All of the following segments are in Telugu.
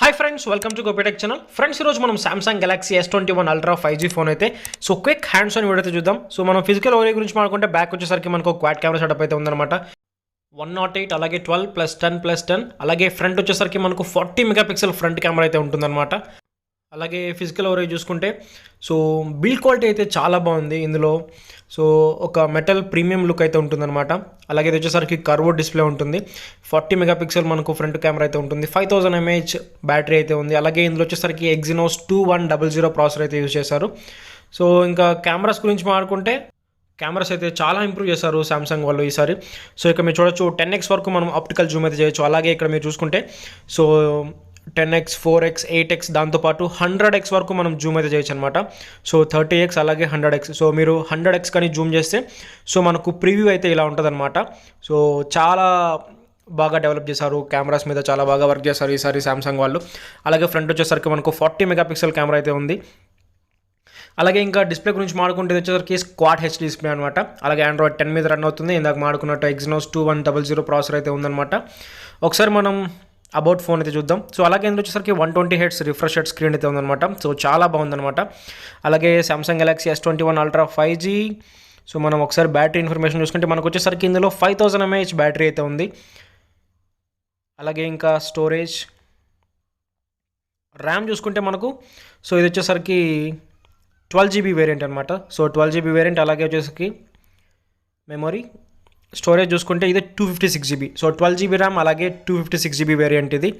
Hi friends, welcome to Gopi Tech channel. Friends, ఈ రోజు మనం Samsung Galaxy S21 Ultra 5G phone అయితే క్విక్ హ్యాండ్స్ ఆన్ వీడియో అయితే చూద్దాం. మనం ఫిజికల్ ఓవర్ గురించి మాట్లాడుకుంటే బ్యాక్ వచ్చేసరికి మనకు క్వాడ్ కెమెరా సెటప్ అయితే ఉందన్నమాట. 108 అలాగే 12+10+10 అలాగే ఫ్రంట్ వచ్చేసరికి మనకు 40 మెగాపిక్సెల్ ఫ్రంట్ కెమెరా అయితే ఉంటుందన్నమాట. అలాగే ఫిజికల్ ఓవరేజ్ చూసుకుంటే బిల్డ్ క్వాలిటీ అయితే చాలా బాగుంది ఇందులో. ఒక మెటల్ ప్రీమియం లుక్ అయితే ఉంటుందన్నమాట. అలాగే ఇది వచ్చేసరికి కర్వ్ డిస్ప్లే ఉంటుంది. 40 మెగాపిక్సెల్ మనకు ఫ్రంట్ కెమెరా అయితే ఉంటుంది. 5000 mAh బ్యాటరీ అయితే ఉంది. అలాగే ఇందులో వచ్చేసరికి Exynos 2100 ప్రాసెసర్ అయితే యూజ్ చేశారు. ఇంకా కెమెరాస్ గురించి మాట్లాడుకుంటే కెమెరాస్ అయితే చాలా ఇంప్రూవ్ చేశారు సామ్సంగ్ వాళ్ళు ఈసారి. ఇక్కడ మీరు చూడొచ్చు 10x వరకు మనం ఆప్టికల్ జూమ్ అయితే చేయొచ్చు. అలాగే ఇక్కడ మీరు చూసుకుంటే 10x 4x 8x దాంతోపాటు 100x వరకు మనం జూమ్ అయితే చేయొచ్చు అనమాట. 30x అలాగే 100x. మీరు 100x కానీ జూమ్ చేస్తే మనకు ప్రివ్యూ అయితే ఇలా ఉంటుంది అనమాట. చాలా బాగా డెవలప్ చేశారు, కెమెరాస్ మీద చాలా బాగా వర్క్ చేశారు ఈసారి సామ్సంగ్ వాళ్ళు. అలాగే ఫ్రంట్ వచ్చేసరికి మనకు 40 మెగాపిక్సెల్ కెమెరా అయితే ఉంది. అలాగే ఇంకా డిస్ప్లే గురించి మాడుకుంటే వచ్చేసరికి క్వాడ్ హెచ్ డిస్ప్లే అనమాట. అలాగే Android 10 మీద రన్ అవుతుంది. ఇందాక మాడుకున్నట్టు Exynos 2100 ప్రాసెసర్ అయితే ఉందన్నమాట. ఒకసారి మనం అబౌట్ ఫోన్ అయితే చూద్దాం. అలాగే ఇందులో వచ్చేసరికి 120 Hz రిఫ్రెష్ రేట్ స్క్రీన్ అయితే ఉందన్నమాట. చాలా బాగుందన్నమాట. అలాగే Samsung Galaxy S21 Ultra 5G. మనం ఒకసారి బ్యాటరీ ఇన్ఫర్మేషన్ చూసుకుంటే మనకు వచ్చేసరికి ఇందులో 5000 mAh బ్యాటరీ అయితే ఉంది. అలాగే ఇంకా స్టోరేజ్ ర్యామ్ చూసుకుంటే మనకు ఇది వచ్చేసరికి 12GB వేరియంట్ అనమాట. 12GB variant. అలాగే వచ్చేసరికి మెమొరీ స్టోరేజ్ చూసుకుంటే ఇది 256GB. 12GB ర్యామ్ అలాగే 256GB వేరియంట్ ఇది.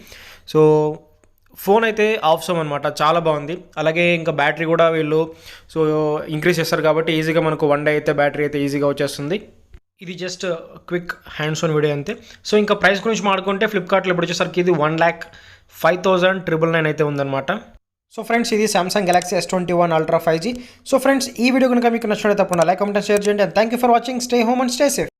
ఫోన్ అయితే ఆప్షన్ అనమాట, చాలా బాగుంది. అలాగే ఇంకా బ్యాటరీ కూడా వీళ్ళు ఇంక్రీజ్ చేస్తారు కాబట్టి ఈజీగా మనకు 1 డే అయితే బ్యాటరీ అయితే ఈజీగా వచ్చేస్తుంది. ఇది just quick hands on video అంతే. ఇంకా ప్రైస్ గురించి మాట్లాడుకుంటే ఫ్లిప్కార్ట్లో ఇప్పుడు వచ్చేసరికి ఇది 1,05,999 అయితే ఉందన్నమాట. ఫ్రెండ్స్, ఇది Samsung Galaxy S21 Ultra 5G. Friends, ఈ వీడియో కనుక మీకు నచ్చినట్లయితే తప్పకుండా లైక్, కామెంట్, షేర్ చేయండి. And thank you for watching. Stay home and stay safe.